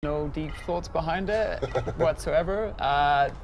No deep thoughts behind it whatsoever.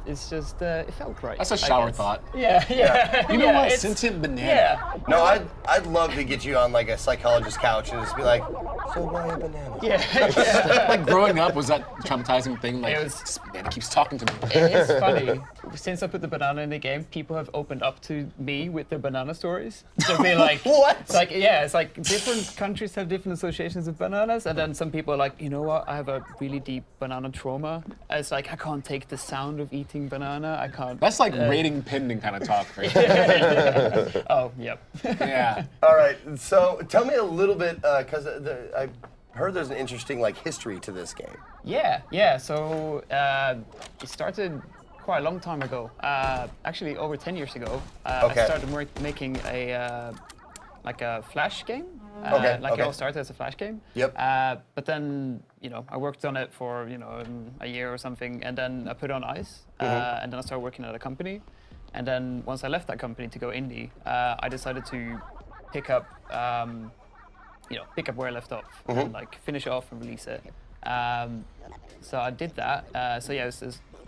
It's just, it felt right. That's a shower thought. Yeah. You know what? it's- Sentient banana. Yeah. No, I'd love to get you on like a psychologist's couch and just be like, so why a banana? Yeah. Like growing up, was that traumatizing thing? Like, It was- this banana keeps talking to me. It is funny. Since I put the banana in the game, people have opened up to me with their banana stories. So they're like, What? It's like, yeah, it's like different countries have different associations with bananas, and then some people are like, you know what? I have a really deep banana trauma. It's like I can't take the sound of eating banana. I can't. That's like rating pending kind of talk, right? there. Oh, yep. Yeah. All right, so tell me a little bit, because I heard there's an interesting like history to this game. Yeah. So it started quite a long time ago. Actually, over 10 years ago. Okay. I started making a like a Flash game. Okay, Like okay. it all started as a Flash game. Yep. But then, I worked on it for, a year or something, and then I put it on ice, and then I started working at a company. And then once I left that company to go indie, I decided to pick up where I left off, and like finish it off and release it. So I did that.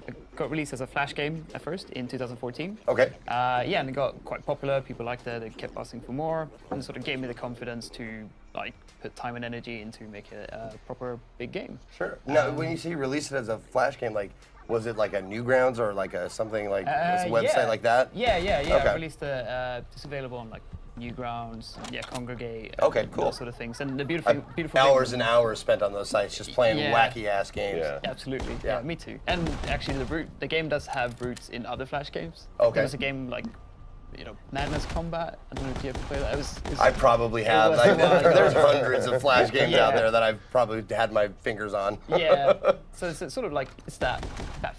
It got released as a Flash game at first in 2014. Okay. And it got quite popular. People liked it. They kept asking for more, and it sort of gave me the confidence to like put time and energy into make it a proper big game. Sure. Now, when you say you released it as a Flash game, like, was it like a Newgrounds or like a something like this website like that? Yeah. Okay. I released it. It's available on like Newgrounds, Congregate. Okay, cool. Those sort of things. And the beautiful Hours thing, and hours spent on those sites just playing wacky ass games. Yeah. Absolutely. Yeah. Yeah, me too. And actually, the game does have roots in other Flash games. Okay. There was a game like, Madness Combat. I don't know if you ever played that. It was I probably have. was Like, a while ago. there's hundreds of Flash games out Yeah. there that I've probably had my fingers on. Yeah. So it's sort of like it's that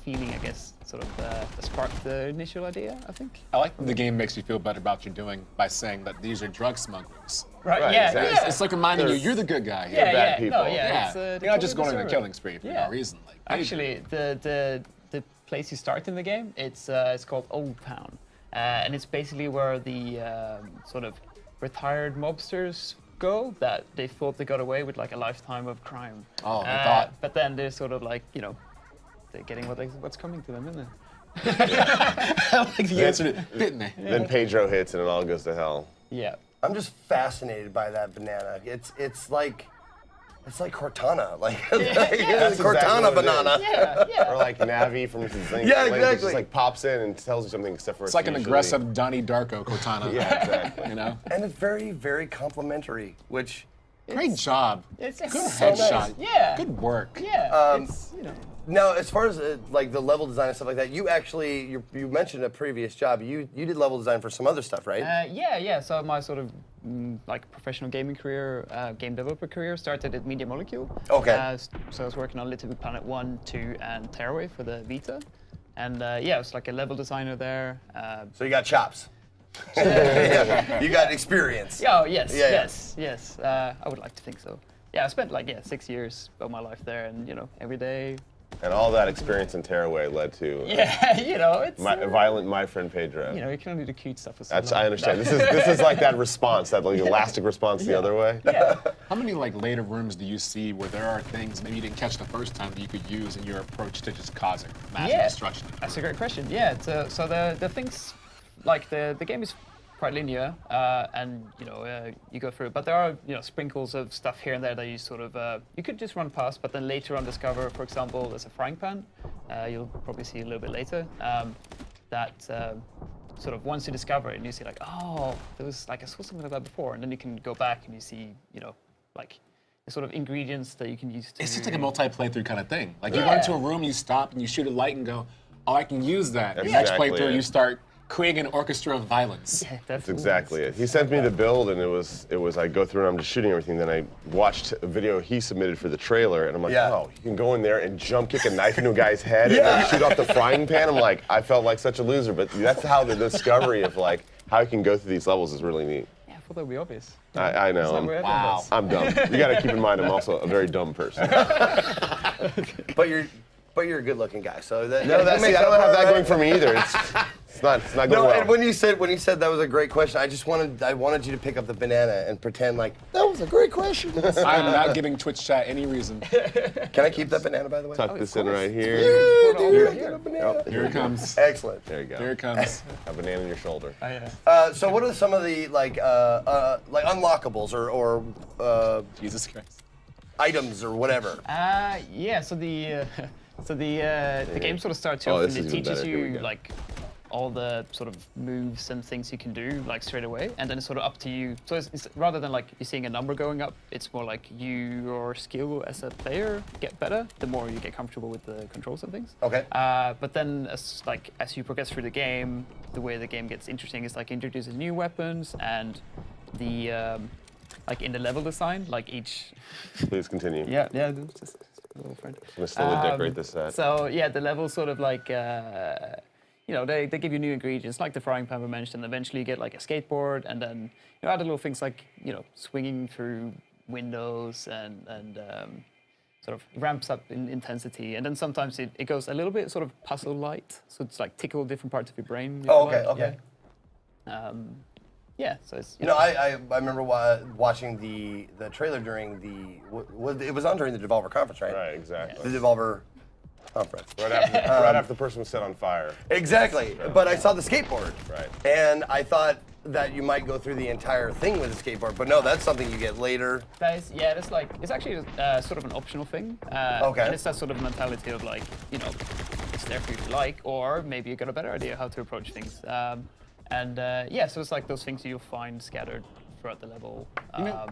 feeling, I guess, sort of that sparked the initial idea, I think. I like that the game makes you feel better about what you're doing by saying that these are drug smugglers. Right. Right, Yeah. exactly. Yeah. It's like reminding you, There's- you're the good guy here. yeah. bad Yeah. people. No. Yeah. Yeah. It's, You're not just totally going on a deserve killing it. spree for Yeah. no reason. Like, Actually, the place you start in the game, it's called Old Town, and it's basically where the sort of retired mobsters go that they thought they got away with like a lifetime of crime. Oh, they thought. But then they're sort of like they're getting what's coming to them, isn't it? I like the answer to didn't they? Then Pedro hits and it all goes to hell. Yeah. I'm just fascinated by that banana. It's like Cortana, like, That's Cortana exactly what it banana. Yeah. Or like Navi from Zinc. Yeah, It exactly. just like pops in and tells you something except for It's like an usually- aggressive Donnie Darko Cortana. Yeah, exactly. You know? And it's very, very complimentary, which Great job. It's Good so headshot. nice. Yeah. Good work. Yeah. Um, now, as far as like the level design and stuff like that, you actually you mentioned a previous job. You did level design for some other stuff, right? Yeah. So my sort of like professional gaming career, game developer career started at Media Molecule. Okay. So I was working on Little Big Planet 1, 2, and Tearaway for the Vita. And I was like a level designer there. So you got chops. Yeah, you got experience. Oh, yes, Yeah. yes. I would like to think so. Yeah, I spent 6 years of my life there, and every day. And all that experience in Tearaway led to Yeah, it's violent my friend Pedro. you can only do cute stuff for so That's long. I understand. This is like that response, that like elastic response the other way. Yeah. How many like later rooms do you see where there are things maybe you didn't catch the first time that you could use in your approach to just causing massive destruction? That's a great question. Yeah, so the things, like the game is quite linear, and you go through it, but there are sprinkles of stuff here and there that you sort of you could just run past, but then later on discover. For example, there's a frying pan. You'll probably see a little bit later. That sort of once you discover it, and you see like, oh, there was like I saw something like that before, and then you can go back and you see like the sort of ingredients that you can use to. It's just like a multi-playthrough kind of thing. Like you run into a room, you stop, and you shoot a light and go, oh, I can use that. That's Next exactly playthrough, it. you start creating an orchestra of violence. Yeah, That's exactly it. He sent me the build, and it was I go through and I'm just shooting everything. Then I watched a video he submitted for the trailer, and I'm like, Yeah. oh, you can go in there and jump kick a knife into a guy's head and then shoot off the frying pan. I'm like, I felt like such a loser, but that's how the discovery of like how you can go through these levels is really neat. Yeah, I thought that would be obvious. I know. It's not where everyone Wow. does. I'm dumb. You got to keep in mind I'm also a very dumb person. But you're a good-looking guy, so that No, that see, makes I don't up have for that it, going for me either. It's not going No, well. and when you said that was a great question, I wanted you to pick up the banana and pretend like that was a great question. I am not giving Twitch chat any reason. Can I keep that banana, by the way? Tuck this in right here. Yeah, dude, I Here. get a banana. Here it comes. Excellent. There you go. Here it comes. A banana in your shoulder. So what are some of the like unlockables or Jesus Christ. items or whatever? Yeah. So the game sort of starts you Oh, off this and is it even teaches better. Here we you go. like all the sort of moves and things you can do like straight away, and then it's sort of up to you. So it's rather than like you seeing a number going up, it's more like your skill as a player get better the more you get comfortable with the controls and things. Okay. But then as you progress through the game, the way the game gets interesting is like introducing new weapons and the like in the level design, like each. Please continue. Yeah, just a little friend. I'm gonna slowly decorate this set. So yeah, the levels sort of like, they give you new ingredients, like the frying pan we mentioned, and eventually you get like a skateboard, and then other little things like, swinging through windows and sort of ramps up in intensity, and then sometimes it goes a little bit sort of puzzle-light, so it's like tickle different parts of your brain. if Oh, you okay, like, okay. Yeah, so it's, I remember watching the trailer during it was on during the Devolver conference, right? Right, exactly. The Devolver conference. Right after the person was set on fire. Exactly. But I saw the skateboard. Right. And I thought that you might go through the entire thing with a skateboard, but no, that's something you get later. that's like, it's actually sort of an optional thing. Okay. And it's that sort of mentality of like, it's there for you to like, or maybe you got a better idea how to approach things. So it's like those things you'll find scattered throughout the level. I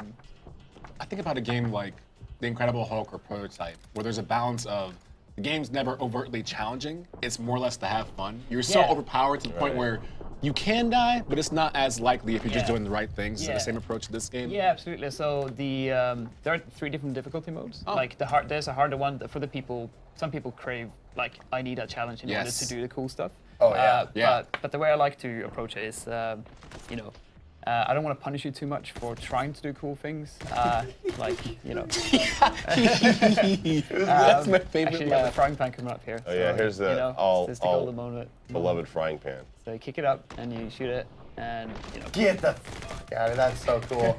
think about a game like The Incredible Hulk or Prototype, where there's a balance of the game's never overtly challenging. It's more or less to have fun. You're so Yeah. overpowered to the point where you can die, but it's not as likely if you're just Yeah. doing the right things. Is that Yeah. the same approach to this game? Yeah, absolutely. So there are 3 different difficulty modes. Oh. Like there's a harder one for the people. Some people crave like, I need a challenge in order Yes. to do the cool stuff. Oh, yeah. Yeah. But the way I like to approach it is, I don't want to punish you too much for trying to do cool things. That's my favorite Actually, you have the laugh. frying pan coming up here. Oh yeah, here's the this is the golden moment. beloved frying pan. So you kick it up and you shoot it, and Get the fuck out of that's so cool.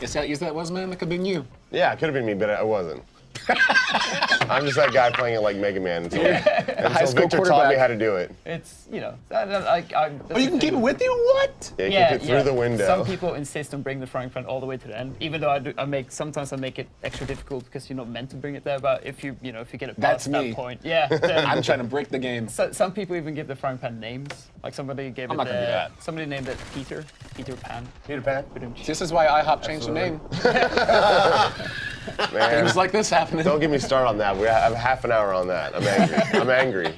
Is that was, man? That could have been you. Yeah, it could have been me, but I wasn't. I'm just that guy playing it like Mega Man until high school Victor taught me quarterback. how to do it. it's Oh, you can keep it with you? What? Yeah, you kick it through the window. Some people insist on bringing the frying pan all the way to the end, even though sometimes I make it extra difficult because you're not meant to bring it there. But if you get it That's past that me. point, then I'm trying to break the game. some people even give the frying pan names. Like somebody gave I'm it. not gonna do that. Somebody named it Peter Pan. Peter Pan? This is why IHOP changed the name. Man, Things like this happening. don't get me started on that. We have half an hour on that. I'm angry. I'm angry.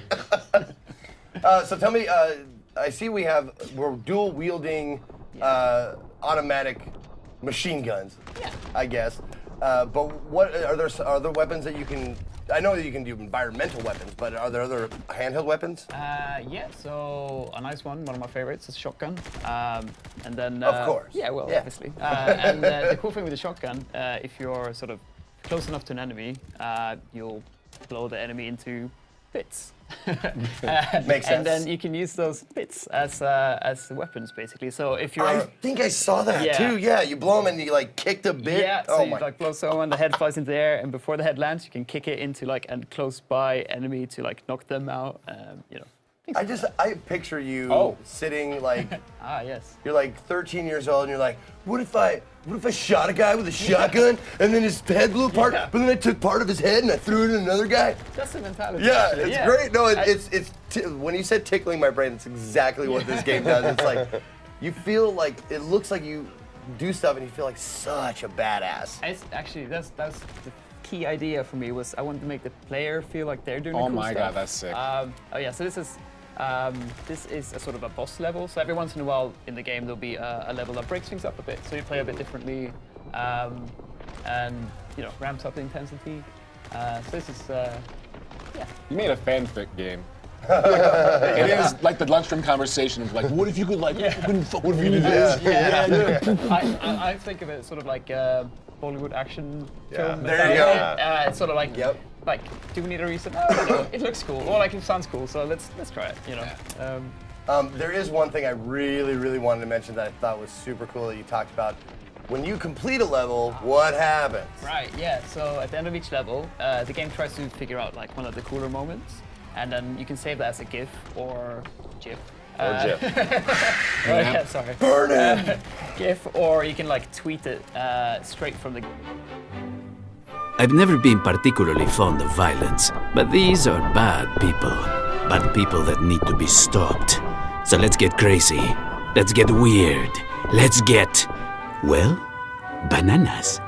So tell me, I see we're dual wielding automatic machine guns, I guess. But what are there weapons that you can? I know that you can do environmental weapons, but are there other handheld weapons? So a nice one of my favorites is shotgun. And then Of course. Yeah, well, Yeah. obviously. And the cool thing with the shotgun, if you're sort of close enough to an enemy, you'll blow the enemy into bits. Makes sense. And then you can use those bits as weapons, basically. So if you're I think I saw that Yeah. too. Yeah, you blow them and you like kick the bit. Yeah, so Oh you my. like blow someone, the head flies into the air, and before the head lands, you can kick it into like a close by enemy to like knock them out. I picture you Oh. sitting like Yes. you're like 13 years old and you're like, what if I shot a guy with a shotgun and then his head blew apart, Yeah. but then I took part of his head and I threw it at another guy? That's the mentality. Yeah, actually. it's great. No, when you said tickling my brain, it's exactly what this game does. It's like you feel like it looks like you do stuff and you feel like such a badass. It's actually that's the key idea for me was I wanted to make the player feel like they're doing the Oh cool my stuff. God, that's sick. So this is a sort of a boss level. So every once in a while in the game there'll be a level that breaks things up a bit. So you play a bit differently, and ramps up the intensity. So this is You made a fanfic game. It is like the lunchroom conversation of like, what if you could like, what if you do this? I think of it sort of like a Bollywood action film. There you go. It's sort of like, Yep. like, do we need a reason? No, it looks cool, or like it sounds cool, so let's try it. There is one thing I really, really wanted to mention that I thought was super cool that you talked about. when you complete a level, what happens? Right, yeah. So at the end of each level, the game tries to figure out like one of the cooler moments, and then you can save that as a GIF or GIF. Or Jip. Yeah, sorry. Burn it! GIF, or you can like tweet it straight from the. I've never been particularly fond of violence, but these are bad people. Bad people that need to be stopped. So let's get crazy. Let's get weird. Let's get, well, bananas.